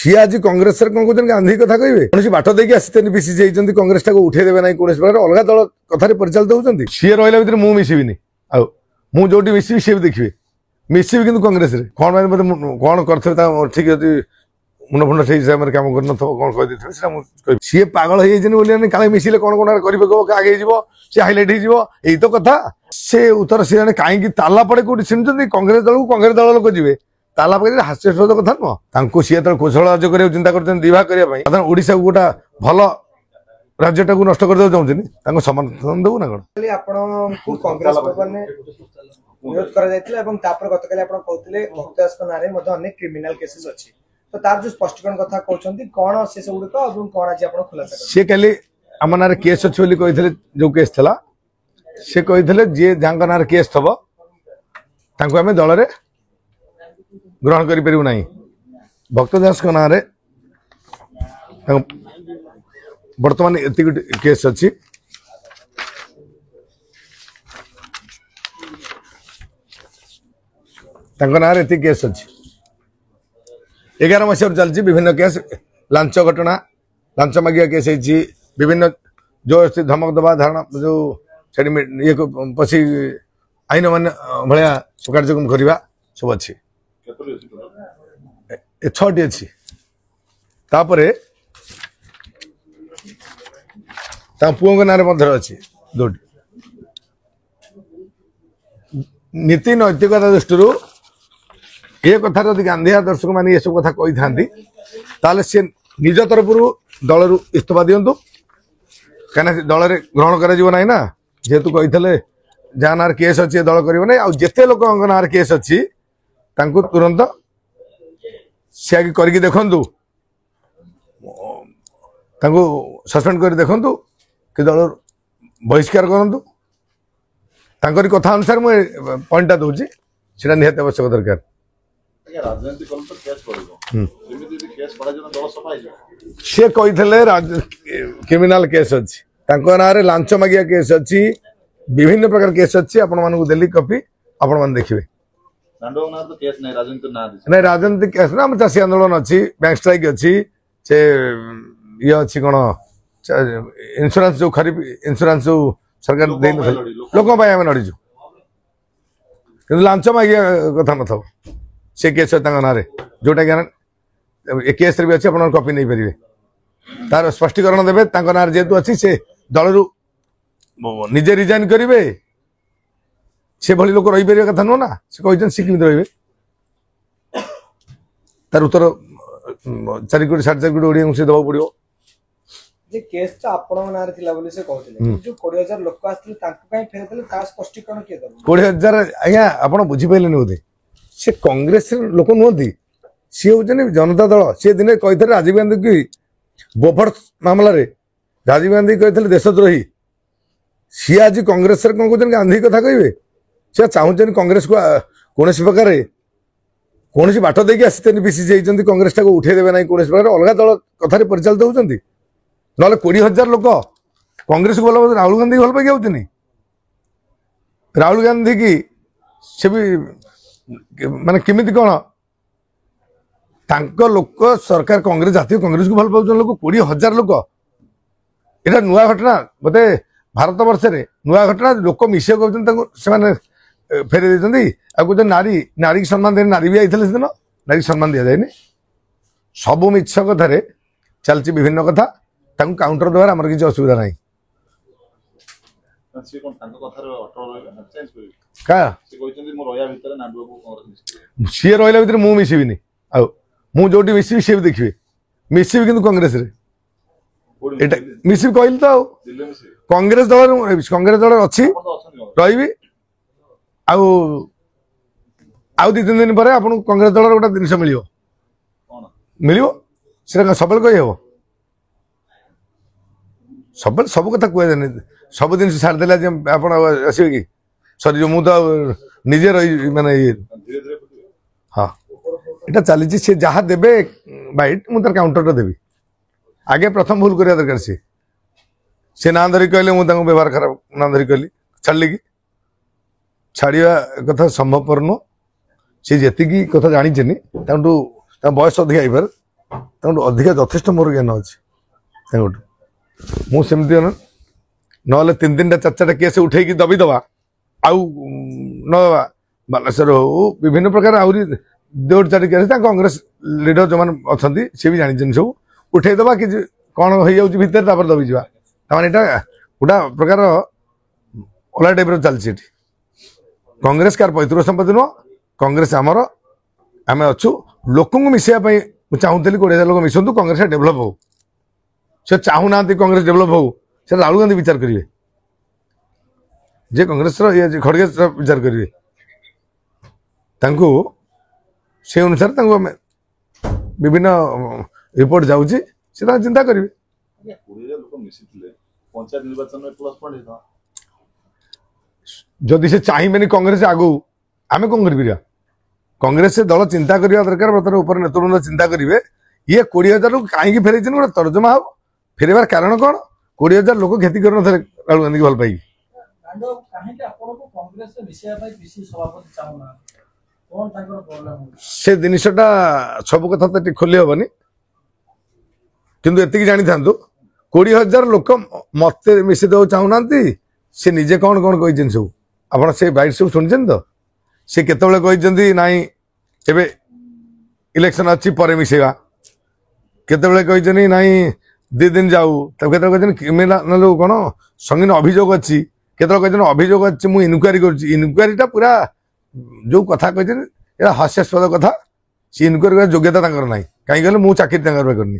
सी आज कांग्रेस कौन कहते गांधी कथा कहे कौन बाट देखिए आसते मिसी जाइए कांग्रेस टाक उठेदेवे ना कौन प्रकार अलग दल कथार परिचालित होती सी रहा भितर मुझे मिसबिनी जो मिसबी सी भी देखिए मिसबी कि कांग्रेस कौन कौन कर ठीक अच्छे मुंड फुंड से हिसाब से कम कर कौन कही सी पागल हो काले मिसिले कौन कौन कर आगे सी हाइलाइट हो तो कथा से उत्तर सी कहीं ताला पड़े कौटी शुणुंट कांग्रेस दल को कांग्रेस दल लोक जी ताला पड़े हास्यास्पद कथा नुह सी जो कौशल राज्य कर चिंता करते दिभा करने ओडिशा को गोटा भल राज्य टाक नष्ट कर चाहते समर्थन देव ना कौन कांग्रेस विरोध गतकाली भक्तदास अनेक क्रिमिनाल केसेस अच्छी तो तार जो स्पष्टीकरण कथा कहते कौन से सब कौन आज खुलासा सी कल आम ना केस अच्छे कहते जो केस था सी कहते जी जहाँ ना केस थब आम दल में ग्रहण करें भक्तदास ना बर्तमान एति केस अच्छी ना एति केस अच्छी 11 मसीह चलती विभिन्न केस लांच घटना लांच मागिया केस विभिन्न जो धमक दबा धारणा जो ये पशी आईन मान भाया कार्यक्रम करवा सब अच्छी 6टी अच्छी पुओं ना अच्छी 2टी नीति नैतिकता दृष्टि ये कथा जब गांधी दर्शक मैंने ये सब कथा कही था सी निज तरफ दल इस्तीफा दिंतु कहीं दल में ग्रहण कर जेहेतु कही जहाँ ना केस अच्छी दल कर जिते लोक ना केस अच्छी तुरंत सी आगे करके देखु सस्पेंड कर देखु कि दल बहिष्कार करूँ कथा अनुसार मुझे पॉइंटा दूसरी से निहत आवश्यक दरकार सी कही क्रिमिनाल केस अच्छी ना लांच मागिया केस अच्छी विभिन्न प्रकार केस अच्छी आपण देली कॉपी आपण मैंने देखिए नहीं राजनीतिक केस ना चाषी आंदोलन अच्छी बैंक स्ट्राइक अच्छी से ये अच्छी कौन इंश्योरेंस जो खरीफ इंश्योरेंस जो सरकार दे लोक आम लड़ीचु कि लांच मागिया कथा न था से केस ना जोटा कि केस भी अच्छी आप कॉपी नहीं पारे तार स्पष्टीकरण देवे ना जेहेतु अच्छी से दल निजे रिजाइन करेंगे से भली लोक रही पारे कथा नुह ना से कहते सी कमी रे तार उत्तर 4 कोटी 4.5 कोटी ओडिया से दवा पड़ो केस तो आपण नारे थिला बोली से कहथिले जो 20,000 लोक आस्थिले तांको काई फेरदेले ता स्पष्टीकरण के दबो 20,000 आया आपण बुझी पाइले बोधे से कांग्रेस लोक नुहति सी हूँ जनता दल सी दिन कही राजीव गांधी की बोफर मामला रे राजीव गांधी कही देशद्रोही सी आज कांग्रेस कौन कहते गांधी कथा कहे सी चाहते कांग्रेस को कौन प्रकार कौन बाट देखिए आसते मिसी जाइए कांग्रेस टाक उठेदेवे ना कौन प्रकार अलग दल कथार परिचालित होती ना 20,000 लोक कांग्रेस को भल राहुल गांधी भल पाई आउनी राहुल गांधी की से भी माने किमिति कौन लोक सरकार कांग्रेस जातीय कांग्रेस को भल पाँच लोक 20,000 लोक यहाँ नुआ घटना बोधे भारत वर्ष में नुआ घटना लोक मिसे कहते फेरे देते नारी नारी सम्मान दे नारी भी आई से दिन नारी सम्मान दि जाए सबू मिछ कथार चलती विभिन्न कथा काउंटर देवार आमर किसी असुविधा ना सी रहा भितर मुझे मिसबिनी जो मिसबी सी भी देखिए मिसबी कि कांग्रेस मिसबी कहली तो कांग्रेस दल अच्छी रही आउ 2-3 दिन पर आप कांग्रेस दल गोटे जिन मिल सब कही हम सब सब कथा कहुए सब जिन छाड़देला आप आसवे कि सरी जो मुझे निजे रही माने हाँ यहाँ चली सी जहाँ देवे बैट मुझे काउंटर देवी आगे प्रथम भूल करवा दरकार सी ना धरिक कहले मुझे व्यवहार खराब ना धरिक कहली छाड़ी कि छाड़ा कथा संभवपर नुह सी जी कथा जानी बयस अधिक आईपार ତାଙ୍କଠୁ ଅଧିକା ଯଥେଷ୍ଟ ମୋର ଜ୍ଞାନ ଅଛି ତାଙ୍କଠୁ। ମୁଁ ସେମିତି ନହେଲେ 3-3ଟା 4-4ଟା କେସ୍ ଉଠେଇକି ଦବିଦବା ଆଉ ନବା ବାଲେଶ୍ୱର ହଉ ବିଭିନ୍ନ ପ୍ରକାର ଆହୁରି 2-4 କେସ୍ ତାଙ୍କ କଂଗ୍ରେସ ଲିଡର ଯେଉଁମାନେ ଅଛନ୍ତି ସିଏ ବି ଜାଣିଛନ୍ତି ସବୁ ଉଠେଇଦବା କିଛି କ'ଣ ହେଇଯାଉଛି ଭିତରେ ତାପରେ ଦବିଯିବା। ତାମାନେ ଏଇଟା ଗୋଟା ପ୍ରକାର ଅଲଗା ଟାଇପ୍ର ଚାଲିଛି ଏଠି। କଂଗ୍ରେସ କାହାର ପୈତୃକ ସମ୍ପତ୍ତି ନୁହଁ। କଂଗ୍ରେସ ଆମର ଆମେ ଅଛୁ ଲୋକଙ୍କୁ ମିଶେଇବା ପାଇଁ ମୁଁ ଚାହୁଁଥିଲି 20,000 ଲୋକ ମିଶନ୍ତୁ କଂଗ୍ରେସ ଡେଭଲପ ହଉ। ସେ ଚାହୁଁନାହାନ୍ତି କଂଗ୍ରେସ ଡେଭଲପ ହଉ ସେ ରାହୁଲ ଗାନ୍ଧୀ ବିଚାର କରିବେ ଯେ କଂଗ୍ରେସର ଖଡଗେଶ୍ୱର ବିଚାର କରିବେ ତାଙ୍କୁ ସେ ଅନୁସାରେ ତାଙ୍କୁ ଆମେ ବିଭିନ୍ନ ରିପୋର୍ଟ ଯାଉଛି ସେ ତାଙ୍କ ଚିନ୍ତା କରିବେ। ଯଦି ସେ ଚାହିଁବେନି କଂଗ୍ରେସ ଆଗକୁ ଆମେ କ'ଣ କରିପାରିବା? କଂଗ୍ରେସ ଦଳ ଚିନ୍ତା କରିବା ଦରକାର ବର୍ତ୍ତମାନ ଉପରେ ନେତୃବୃନ୍ଦ ଚିନ୍ତା କରିବେ ଇଏ 20,000 ଲୋକ କାହିଁକି ଫେରେଇଛନ୍ତି ଗୋଟେ ତର୍ଜମା ହବ। ଫେରିବାର କାରଣ କ'ଣ? 20,000 ଲୋକ କ୍ଷତି କରିନଥିଲେ ରାହୁଲ ଗାନ୍ଧୀକି ଭଲ ପାଇକି। ସେ ଜିନିଷଟା ସବୁ କଥା ତ ଟିକେ ଖୋଲି ହବନି କିନ୍ତୁ ଏତିକି ଜାଣିଥାନ୍ତୁ 20,000 ଲୋକ ମତେ ମିଶି ଦେବାକୁ ଚାହୁଁନାହାନ୍ତି। ସେ ନିଜେ କ'ଣ କ'ଣ କହିଛନ୍ତି ସବୁ ଆପଣ ସେ ବାଇଟ୍ ସବୁ ଶୁଣିଛନ୍ତି ତ? ସେ କେତେବେଳେ କହିଛନ୍ତି ନାଇଁ ଏବେ ଇଲେକ୍ସନ ଅଛି ପରେ ମିଶେଇବା, କେତେବେଳେ କହିଛନ୍ତି ନାଇଁ 2 ଦିନ ଯାଉ, କେତେବେଳେ କହିଛନ୍ତି କ୍ରିମିନାଲ କ'ଣ ସଙ୍ଗୀନ ଅଭିଯୋଗ ଅଛି, କେତେବେଳେ କହିଛନ୍ତି ଅଭିଯୋଗ ଅଛି ମୁଁ ଇନକ୍ୱାରି କରୁଛି। ଇନକ୍ୱାରିଟା ପୁରା ଯୋଉ କଥା କହିଛନ୍ତି ଏଇଟା ହାସ୍ୟାସ୍ପଦ କଥା। ସେ ଇନକ୍ୱାରି କରିବା ଯୋଗ୍ୟତା ତାଙ୍କର ନାହିଁ। କାହିଁକି କହିଲେ ମୁଁ ଚାକିରି ତାଙ୍କର କରିନି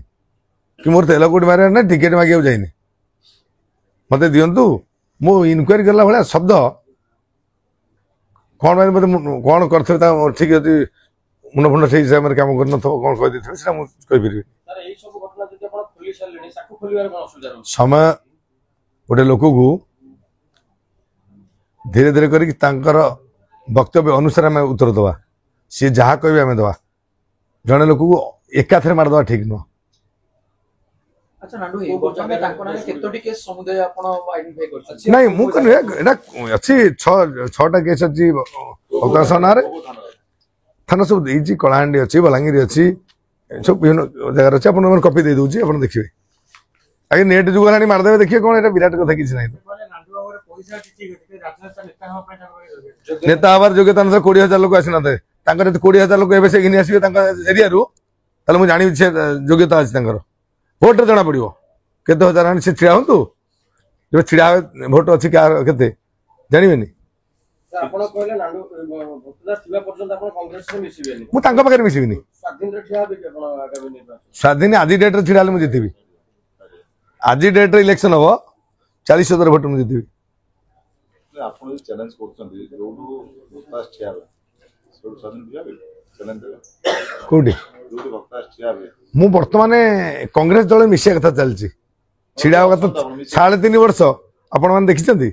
କି ମୋର ତେଲ କୋଟି ମାରିବାର ନାହିଁ, ଟିକେଟ ମାଗିବାକୁ ଯାଇନି। ମତେ ଦିଅନ୍ତୁ ମୁଁ ଇନକ୍ୱାରି କଲା ଭଳିଆ ଶବ୍ଦ କ'ଣ ପାଇଁ ମତେ କ'ଣ କରିଥିବେ ତା ଠିକ ଯଦି ମୁଣ୍ଡ ଫୁଣ୍ଡ ସେଇ ହିସାବରେ କାମ କରିନଥିବ କ'ଣ କହିଦେଇଥିବେ ସେଟା ମୁଁ କହିପାରିବି। ସମୟ ଗୋଟେ ଲୋକକୁ ଧୀରେ ଧୀରେ କରିକି ତାଙ୍କର ବକ୍ତବ୍ୟ ଅନୁସାରେ ଆମେ ଉତ୍ତର ଦେବା। ସିଏ ଯାହା କହିବେ ଆମେ ଦେବା। ଜଣେ ଲୋକକୁ ଏକାଥରେ ମାରିଦେବା ଠିକ ନୁହଁ। ନାଇଁ ମୁଁ ଏଇଟା ଅଛି 6ଟା କେସ୍ ଅଛି ଅବକାଶ ନାଁରେ ଥାନା ସବୁ ଦେଇଛି। କଳାହାଣ୍ଡି ଅଛି, ବଲାଙ୍ଗୀର ଅଛି, ସବୁ ବିଭିନ୍ନ ଜାଗାରେ ଅଛି। ଆପଣଙ୍କର କପି ଦେଇ ଦଉଛି ଆପଣ ଦେଖିବେ। ଆଜ୍ଞା ନେଟ୍ ଯୁଗ ହେଲାଣି ମାରିଦେବେ ଦେଖିବେ କ'ଣ ଏଇଟା ବିରାଟ କଥା କିଛି ନାହିଁ। ନେତା ହବାର ଯୋଗ୍ୟତା ନଥାଏ 20,000 ଲୋକ ଆସିନଥାଏ ତାଙ୍କର 20,000 ଲୋକ ଏବେ ସେ ଘିନି ଆସିବେ ତାଙ୍କ ଏରିଆରୁ ତାହେଲେ ମୁଁ ଜାଣିବି ସେ ଯୋଗ୍ୟତା ଅଛି ତାଙ୍କର। ଭୋଟରେ ଜଣା ପଡିବ କେତେ ହଜାର ଆଣି ସେ ଛିଡା ହୁଅନ୍ତୁ। ଯେବେ ଛିଡା ଭୋଟ ଅଛି କାହାର କେତେ ଜାଣିବେନି। ମୁଁ ତାଙ୍କ ପାଖରେ ମିଶିବିନି। ସ୍ୱାଧୀନ ଆଜି ଡେଟ୍ରେ ଛିଡା ହେଲେ ମୁଁ ଜିତିବି। ଆଜି ଡେଟ୍ରେ ଇଲେକ୍ସନ ହବ 40,000 ଭୋଟ ମୁଁ ଜିତିବି। କୋଉଠି ମୁଁ ବର୍ତ୍ତମାନ କଂଗ୍ରେସ ଦଳ ମିଶିବା କଥା ଚାଲିଛି। ଛିଡା ହବା କଥା 3.5 ବର୍ଷ ଆପଣ ମାନେ ଦେଖିଛନ୍ତି।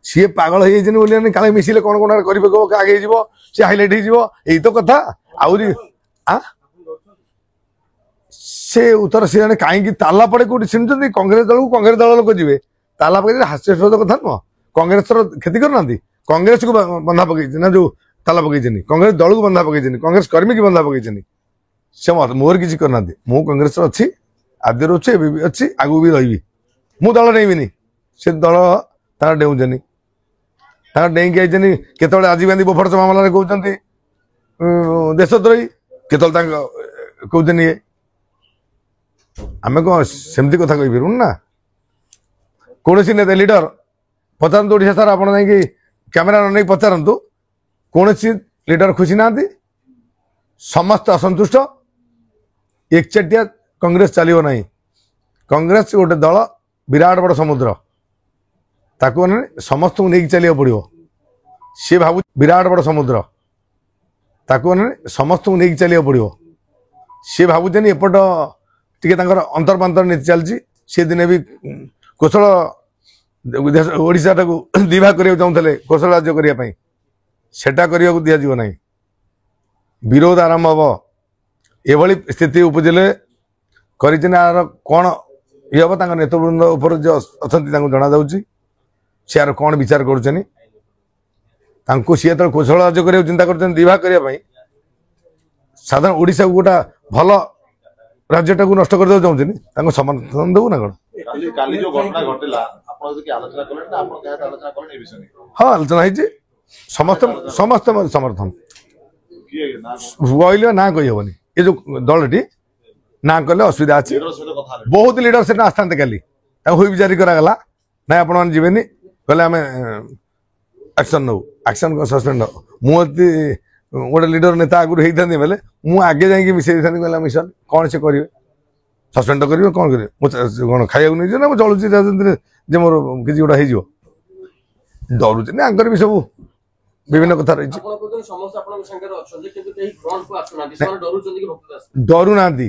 ସିଏ ପାଗଳ ହେଇଯାଇଛନ୍ତି ବୋଲି କାଳେ ମିଶିଲେ କ'ଣ କ'ଣ କରିପାରିବ କାହାକୁ ହେଇଯିବ ସିଏ ହାଇଲାଇଟ୍ ହେଇଯିବ ଏଇ ତ କଥା। ଆହୁରି ସେ ଉତ୍ତର ସିଏ ଜଣେ କାହିଁକି ତାଲା ପଡେ କୋଉଠି ଶୁଣିଛନ୍ତି? କଂଗ୍ରେସ ଦଳକୁ କଂଗ୍ରେସ ଦଳ ଲୋକ ଯିବେ ତାଲା ପକେଇଲେ ହାସ୍ୟାସ୍ପଦ କଥା ନୁହଁ। କଂଗ୍ରେସର କ୍ଷତି କରୁନାହାନ୍ତି। କଂଗ୍ରେସକୁ ବନ୍ଧା ପକେଇଛନ୍ତି ନା ଯୋଉ ତାଲା ପକେଇଛନ୍ତି କଂଗ୍ରେସ ଦଳକୁ ବନ୍ଧା ପକେଇଛନ୍ତି କଂଗ୍ରେସ କର୍ମୀକି ବନ୍ଧା ପକେଇଛନ୍ତି। ସେ ମୋର କିଛି କରିନାହାନ୍ତି। ମୁଁ କଂଗ୍ରେସର ଅଛି ଆଦ୍ୟରୁ ଅଛି ଏବେ ବି ଅଛି ଆଗକୁ ବି ରହିବି। ମୁଁ ଦଳ ନେଇବିନି। ସେ ଦଳ ତାଙ୍କର ଡେଉଁଛନ୍ତି ତାଙ୍କର ଡେଇଁକି ଆଇଛନ୍ତି। କେତେବେଳେ ରାଜୀବ ଗାନ୍ଧୀ ବୋଫର୍ସ ମାମଲାରେ କହୁଛନ୍ତି ଦେଶଦ୍ରୋହୀ, କେତେବେଳେ ତାଙ୍କ କହୁଛନ୍ତି ଇଏ। ଆମେ କ'ଣ ସେମିତି କଥା କହିପାରିବୁନି ନା। କୌଣସି ନେତା ଲିଡର ପଚାରନ୍ତୁ ଓଡ଼ିଶା ସାରା ଆପଣ ଯାଇକି କ୍ୟାମେରା ନ ନେଇ ପଚାରନ୍ତୁ କୌଣସି ଲିଡର ଖୁସି ନାହାନ୍ତି, ସମସ୍ତେ ଅସନ୍ତୁଷ୍ଟ। ଏକଚାଟିଆ କଂଗ୍ରେସ ଚାଲିବ ନାହିଁ। କଂଗ୍ରେସ ଗୋଟେ ଦଳ ବିରାଟ ବଡ଼ ସମୁଦ୍ର ତାକୁ ମାନେ ସମସ୍ତଙ୍କୁ ନେଇକି ଚାଲିବାକୁ ପଡିବ। ସିଏ ଭାବୁଛି ବିରାଟ ବଡ଼ ସମୁଦ୍ର ତାକୁ ମାନେ ସମସ୍ତଙ୍କୁ ନେଇକି ଚାଲିବାକୁ ପଡିବ। ସିଏ ଭାବୁଛନ୍ତି ଏପଟ ଟିକେ ତାଙ୍କର ଅନ୍ତର୍ପାନ୍ତର ନୀତି ଚାଲିଛି। ସେ ଦିନେ ବି କୌଶଳ ଓଡ଼ିଶାଟାକୁ ଦିଭାଗ କରିବାକୁ ଚାହୁଁଥିଲେ କୌଶଳ ରାଜ୍ୟ କରିବା ପାଇଁ, ସେଟା କରିବାକୁ ଦିଆଯିବ ନାହିଁ। ବିରୋଧ ଆରମ୍ଭ ହବ। ଏଭଳି ସ୍ଥିତି ଉପୁଜିଲେ କରିଛନ୍ତି ଆର କ'ଣ ଇଏ ହବ ତାଙ୍କ ନେତୃବୃନ୍ଦ ଉପରେ ଯେ ଅଛନ୍ତି ତାଙ୍କୁ ଜଣାଯାଉଛି ସେ ଆର କ'ଣ ବିଚାର କରୁଛନ୍ତି। ତାଙ୍କୁ ସିଏ ଯେତେବେଳେ କୌଶଳ ରାଜ୍ୟ କରିବାକୁ ଚିନ୍ତା କରୁଛନ୍ତି ଦିଭାଗ କରିବା ପାଇଁ, ସାଧାରଣ ଓଡ଼ିଶାକୁ ଗୋଟେ ଭଲ राज्यटा को नष्ट करदेବାକୁ ଚାହୁଁଛନ୍ତି ତାଙ୍କୁ ସମର୍ଥନ ଦେବୁ ନା କଣ? କାଲି କାଲି ଯୋଉ ଘଟଣା ଘଟିଲା ଆପଣ ଯଦି ଆଲୋଚନା କଲେ ନା ଆପଣ କାହା ଆଲୋଚନା କଲେ ଏ ବିଷୟ ନେଇ ହଁ ଆଲୋଚନା ହେଇଛି ସମସ୍ତେ ସମସ୍ତେ ମୋର ସମର୍ଥନ କିଏ ନା କହିଲେ ନା କହିହବନି ଏ ଯୋଉ ଦଳଟି ନା କଲେ ଅସୁବିଧା ଅଛି ଲିଡର ସହିତ କଥା ହେଲେ ବହୁତ ଲିଡର ସେଟା ଆସିଥାନ୍ତେ କାଲି ତାଙ୍କୁ ହୁଇପ୍ ଜାରି କରାଗଲା ନାଇଁ ଆପଣମାନେ ଯିବେନି କହିଲେ ଆମେ ଆକ୍ସନ ନେବୁ ଆକ୍ସନ ସସ୍ପେଣ୍ଡ ହବ ମୁଁ ଯଦି ଗୋଟେ ଲିଡର ନେତା ଆଗରୁ ହେଇଥାନ୍ତି ବେଲେ ମୁଁ ଆଗେ ଯାଇକି ମିଶେଇ ଦେଇଥାନ୍ତି କହିଲା ମିଶନ କଣ ସେ କରିବେ ସସ୍ପେଣ୍ଡ କରିବେ କଣ କରିବେ ମୁଁ କଣ ଖାଇବାକୁ ନେଇଯିବ ନା ମୁଁ ଚଳୁଛି ରାଜନୀତିରେ ଯେ ମୋର କିଛି ଗୋଟେ ହେଇଯିବ ଡରୁଛି ନା ଆଙ୍କର ବି ସବୁ ବିଭିନ୍ନ କଥା ରହିଛି ଆପଣ କହୁଛନ୍ତି ସମସ୍ତେ ଆପଣଙ୍କ ସାଙ୍ଗରେ ଅଛନ୍ତି କିନ୍ତୁ କେହି ଫ୍ରଣ୍ଟକୁ ଆସୁନାହାନ୍ତି ସେମାନେ ଡରୁଛନ୍ତି କି ଭକ୍ତ ଆସିବେ ଡରୁନାହାନ୍ତି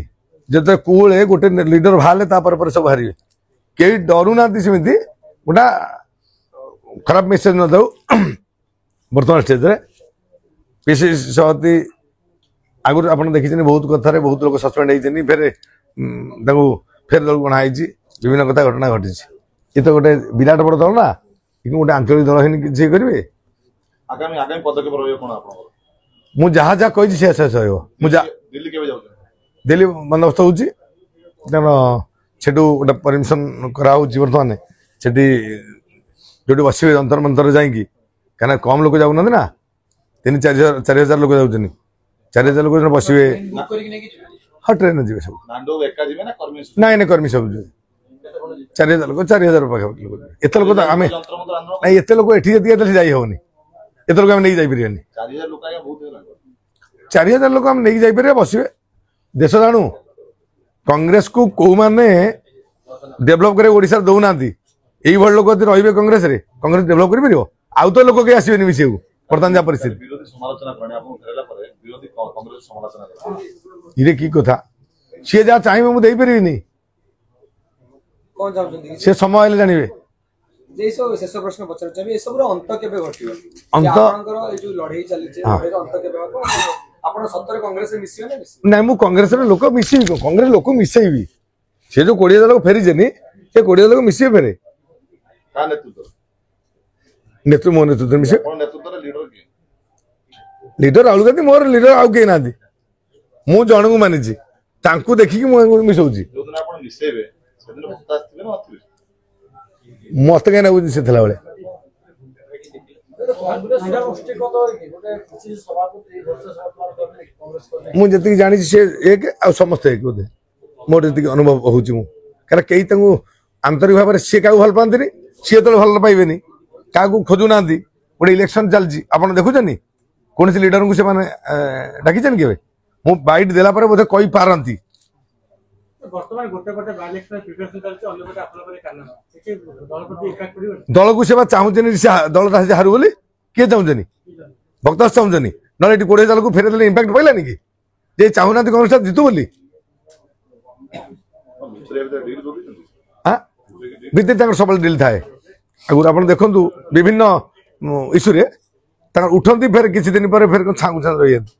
ଯେତେବେଳେ କୁଳେ ଗୋଟେ ଲିଡର ବାହାରିଲେ ତାପରେ ପରେ ସବୁ ବାହାରିବେ କେହି ଡରୁନାହାନ୍ତି ସେମିତି ଗୋଟା ଖରାପ ମେସେଜ ନ ଦଉ ବର୍ତ୍ତମାନ ଷ୍ଟେଜରେ ପିସିସି ସଭାପତି ଆଗରୁ ଆପଣ ଦେଖିଛନ୍ତି ବହୁତ କଥାରେ ବହୁତ ଲୋକ ସସ୍ପେଣ୍ଡ ହେଇଛନ୍ତି ଫେରେ ତାଙ୍କୁ ଫେର ଦଳକୁ ଅଣା ହେଇଛି ବିଭିନ୍ନ କଥା ଘଟଣା ଘଟିଛି ଏ ତ ଗୋଟେ ବିରାଟ ବଡ ଦଳ ନା କିନ୍ତୁ ଗୋଟେ ଆଞ୍ଚଳିକ ଦଳ ହେଇନି କିଛି କରିବେ ଆଗାମୀ ଆଗାମୀ ପଦକ୍ଷେପ ରହିବ କଣ ଆପଣଙ୍କର ମୁଁ ଯାହା ଯାହା କହିଛି ସେ ଶେଷ ରହିବ ମୁଁ ଦିଲ୍ଲୀ କେବେ ଯାଉଛନ୍ତି ଦିଲ୍ଲୀ ବନ୍ଦୋବସ୍ତ ହଉଛି କାରଣ ସେଠୁ ଗୋଟେ ପରମିଶନ କରାହଉଛି ବର୍ତ୍ତମାନ ସେଠି ଯୋଉଠି ବସିବେ ଯନ୍ତର ମନ୍ତର ଯାଇକି କାହିଁକିନା କମ ଲୋକ ଯାଉନାହାନ୍ତି ନା 3-4 ହଜାର ଲୋକ ଯାଉଛନ୍ତି 4 ହଜାର ଲୋକ ବସିବେ ହଁ ଟ୍ରେନରେ ଯିବେ ସବୁ ନାଣ୍ଡୁ ଏକା ଯିବେ ନା କର୍ମୀ ନାଇଁ ନାଇଁ କର୍ମୀ ସବୁ ଯିବେ 4 ହଜାର ଲୋକ 4 ହଜାର ପାଖାପାଖି ଲୋକ ଯିବେ ଏତେ ଲୋକ ତ ଆମେ ଯନ୍ତ୍ର ମନ୍ତ୍ର ଆନ୍ଦୋଳନ ନାଇଁ ଏତେ ଲୋକ ଏଠି ଯେତିକି ଏତେ ଯାଇ ହବନି ଏତେ ଲୋକ ଆମେ ନେଇକି ଯାଇପାରିବାନି 4000 ଲୋକ ଆଜ୍ଞା ବହୁତ ହେଇଗଲାଣି 4 ହଜାର ଲୋକ ଆମେ ନେଇକି ଯାଇପାରିବା ବସିବେ ଦେଶ ଜାଣୁ କଂଗ୍ରେସକୁ କୋଉମାନେ ଡେଭଲପ କରିବାକୁ ଓଡ଼ିଶାରେ ଦଉନାହାନ୍ତି ଏଇଭଳି ଲୋକ ଯଦି ରହିବେ କଂଗ୍ରେସରେ କଂଗ୍ରେସ ଡେଭଲପ କରିପାରିବ ଆଉ ତ ଲୋକ କେହି ଆସିବେନି ମିଶିବାକୁ ବର୍ତ୍ତମାନ ଯାହା ପରିସ୍ଥିତି ବିରୋଧୀ ସମାଲୋଚନା କଲେଣି ଆପଣଙ୍କୁ ଫେରିଲା ପରେ ବିରୋଧୀ କଂଗ୍ରେସ ସମାଲୋଚନା କଲେ ଇରେ କି କଥା ସିଏ ଯାହା ଚାହିଁବେ ମୁଁ ଦେଇପାରିବିନି କଣ ଚାହୁଁଛନ୍ତି ସେ ସମୟ ହେଲେ ଜାଣିବେ ଯେ ଏସବୁ ଶେଷ ପ୍ରଶ୍ନ ପଚାରୁଛି ଚାହିଁବି ଏସବୁର ଅନ୍ତ କେବେ ଘଟିବ ଅନ୍ତ? ଯେ ଆପଣଙ୍କର ଏଇ ଯୋଉ ଲଢେଇ ଚାଲିଛି ଲଢେଇର ଅନ୍ତ କେବେ ହବ ଆପଣ ସତରେ କଂଗ୍ରେସରେ ମିଶିବେ ନା ମିଶିବେ ନାଇଁ ମୁଁ କଂଗ୍ରେସର ଲୋକ ମିଶିବି କଂଗ୍ରେସ ଲୋକ ମିଶେଇବି ସେ ଯୋଉ 20,000 ଲୋକ ଫେରିଛନ୍ତି ସେ 20,000 ଲୋକ ମିଶିବେ ଫେରେ କାହା ନେତୃତ୍ୱ ମୋ ନେତୃତ୍ୱରେ ମିଶିବେ ଆପଣ ନେତୃତ୍ୱରେ ଲିଡର କିଏ ଲିଡର ରାହୁଲ ଗାନ୍ଧୀ ମୋର ଲିଡର ଆଉ କେହି ନାହାନ୍ତି ମୁଁ ଜଣଙ୍କୁ ମାନିଛି ତାଙ୍କୁ ଦେଖିକି ମୁଁ ମିଶଉଛି ଯୋଉଦିନ ଆପଣ ମିଶେଇବେ ସେଦିନ ଭକ୍ତ ଆସିଥିବେ ନା ନଥିବେ ମତେ କାହିଁ ଲାଗୁଛି ସେ ଥିଲାବେଳେ ମୁଁ ଯେତିକି ଜାଣିଛି ସେ ଏକ ଆଉ ସମସ୍ତେ ଏକ ବୋଧେ ମୋର ଯେତିକି ଅନୁଭବ ହଉଛି ମୁଁ କାରଣ କେହି ତାଙ୍କୁ ଆନ୍ତରିକ ଭାବରେ ସିଏ କାହାକୁ ଭଲ ପାଆନ୍ତିନି ସିଏ ଯେତେବେଳେ ଭଲ ପାଇବେନି କାହାକୁ ଖୋଜୁନାହାନ୍ତି ଗୋଟେ ଇଲେକ୍ସନ ଚାଲିଛି ଆପଣ ଦେଖୁଛନ୍ତି କୌଣସି ଲିଡରଙ୍କୁ ସେମାନେ ଡାକିଛନ୍ତି କେବେ ମୁଁ ବାଇଟ୍ ଦେଲା ପରେ ବୋଧେ କହିପାରନ୍ତି ବର୍ତ୍ତମାନ ଗୋଟେ ପଟେ ବାଇ ଇଲେକ୍ସନ ପ୍ରିପାରେସନ ଚାଲିଛି ଅନ୍ୟ ପଟେ ଆପଣଙ୍କର କାରଣ ସେଠି ଦଳ ପ୍ରତି ଇମ୍ପାକ୍ଟ ପଡିବନି ଦଳକୁ ସେ ବା ଚାହୁଁଛନ୍ତି ସେ ଦଳଟା ହାରୁ ବୋଲି କିଏ ଚାହୁଁଛନ୍ତି ଭକ୍ତ ଚାହୁଁଛନ୍ତି ନହେଲେ ଏଠି 20,000 ଲୋକ ଫେରେଇ ଦେଲେ ଇମ୍ପାକ୍ଟ ପଇଲାନି କି ଯେ ଚାହୁଁନାହାନ୍ତି କଂଗ୍ରେସଟା ଜିତୁ ବୋଲି ଭିତରେ ଏବେ ଡିଲ୍ କରୁଛନ୍ତି ହଁ ଭିତରେ ତାଙ୍କର ସବୁବେଳେ ଡିଲ୍ ଥାଏ ଆଗରୁ ଆପଣ ଦେଖନ୍ତୁ ବିଭିନ୍ନ ଇସ୍ୟୁରେ ତାଙ୍କର ଉଠନ୍ତି ଫେର କିଛି ଦିନ ପରେ ଫେର ଛାଙ୍କୁ ଛାଙ୍କୁ ରହିଯାନ୍ତି